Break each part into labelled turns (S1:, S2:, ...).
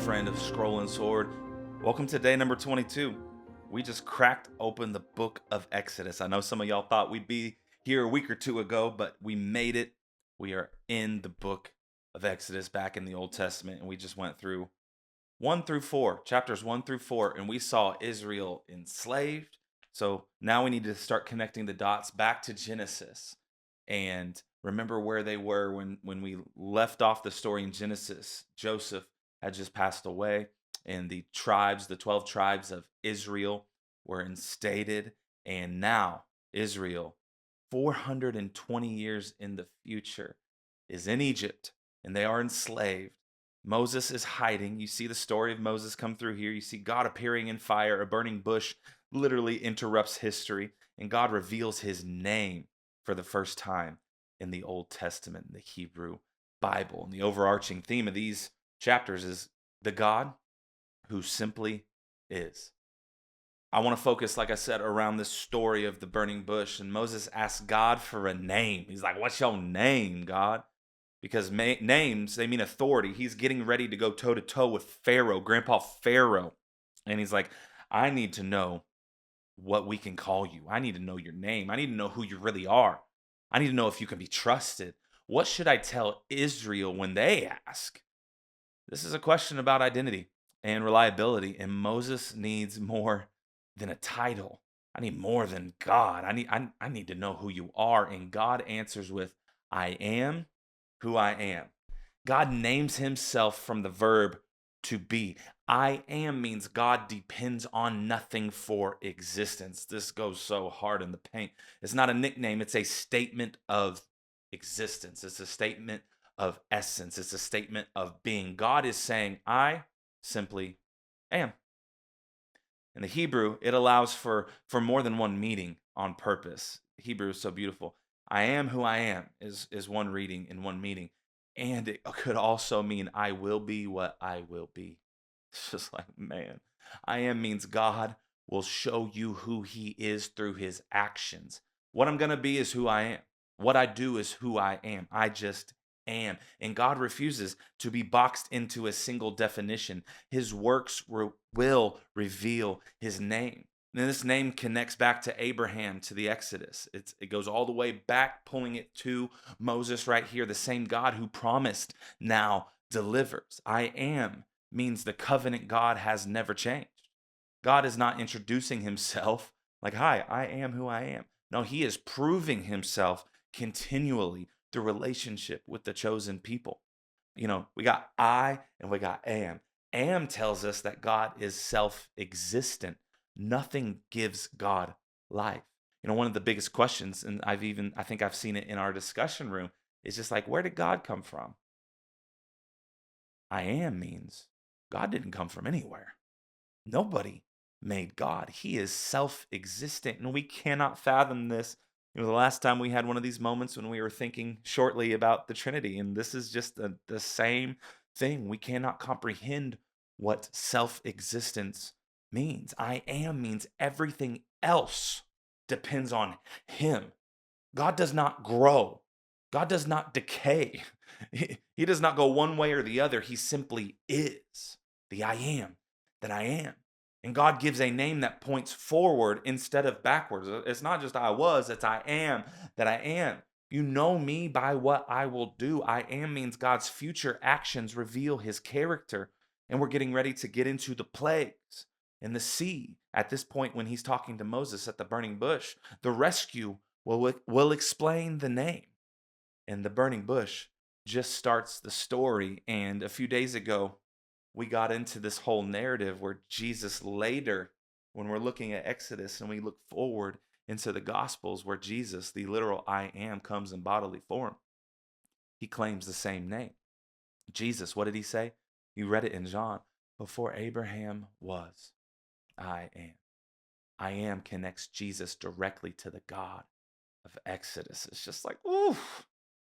S1: friend of Scroll and Sword. Welcome to day number 22. We just cracked open the book of Exodus. I know some of y'all thought we'd be here a week or two ago, but we made it. We are in the book of Exodus back in the Old Testament, and we just went through 1 through 4, chapters 1 through 4, and we saw Israel enslaved. So now we need to start connecting the dots back to Genesis and remember where they were when we left off the story in Genesis. Joseph had just passed away, and the 12 tribes of Israel were instated, and now Israel, 420 years in the future, is in Egypt, and they are enslaved. Moses is hiding. You see the story of Moses come through here. You see God appearing in fire. A burning bush literally interrupts history, and God reveals his name for the first time in the Old Testament, in the Hebrew Bible. And the overarching theme of these chapters is the God who simply is. I want to focus, like I said, around this story of the burning bush. And Moses asks God for a name. He's like, "What's your name, God?" Because names, they mean authority. He's getting ready to go toe-to-toe with Pharaoh, Grandpa Pharaoh. And he's like, "I need to know what we can call you. I need to know your name. I need to know who you really are. I need to know if you can be trusted. What should I tell Israel when they ask?" This is a question about identity and reliability, and Moses needs more than a title. I need more than God. I need to know who you are. And God answers with, "I am who I am." God names himself from the verb to be. I am means God depends on nothing for existence. This goes so hard in the paint. It's not a nickname, it's a statement of existence. It's a statement of essence. It's a statement of being. God is saying, "I simply am." In the Hebrew, it allows for more than one meaning on purpose. Hebrew is so beautiful. "I am who I am" is one reading in one meaning. And it could also mean "I will be what I will be." It's just like, man, I am means God will show you who he is through his actions. What I'm going to be is who I am. What I do is who I am. I just am. And God refuses to be boxed into a single definition. His works will reveal his name. And this name connects back to Abraham, to the Exodus. It goes all the way back, pulling it to Moses right here. The same God who promised now delivers. I am means the covenant God has never changed. God is not introducing himself like, "Hi, I am who I am." No, he is proving himself continually through relationship with the chosen people. We got I and we got am. Am tells us that God is self-existent. Nothing gives God life. One of the biggest questions, and I think I've seen it in our discussion room, is just like, where did God come from? I am means God didn't come from anywhere. Nobody made God. He is self-existent, and we cannot fathom this. The last time we had one of these moments when we were thinking shortly about the Trinity, and this is just the same thing. We cannot comprehend what self-existence means. I am means everything else depends on him. God does not grow. God does not decay. He does not go one way or the other. He simply is the I am that I am. And God gives a name that points forward instead of backwards. It's not just I was, it's I am that I am. You know me by what I will do. I am means God's future actions reveal his character. And we're getting ready to get into the plagues and the sea. At this point, when he's talking to Moses at the burning bush, the rescue will explain the name. And the burning bush just starts the story. And a few days ago, we got into this whole narrative where Jesus later, when we're looking at Exodus and we look forward into the Gospels where Jesus, the literal I am, comes in bodily form, he claims the same name. Jesus, what did he say? You read it in John. Before Abraham was, I am. I am connects Jesus directly to the God of Exodus. It's just like, ooh,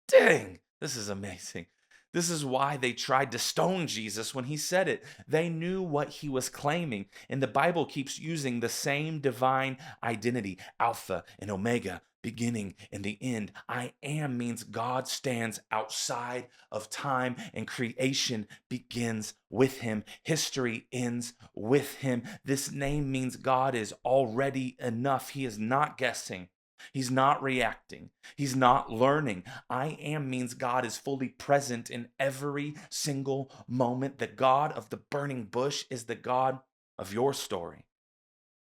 S1: dang, this is amazing. This is why they tried to stone Jesus when he said it. They knew what he was claiming. And the Bible keeps using the same divine identity, Alpha and Omega, beginning and the end. I am means God stands outside of time, and creation begins with him. History ends with him. This name means God is already enough. He is not guessing. He's not reacting. He's not learning. I am means God is fully present in every single moment. The God of the burning bush is the God of your story.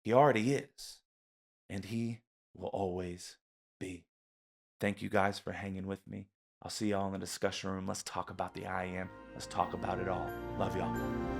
S1: He already is, and he will always be. Thank you guys for hanging with me. I'll see y'all in the discussion room. Let's talk about the I am. Let's talk about it all. Love y'all.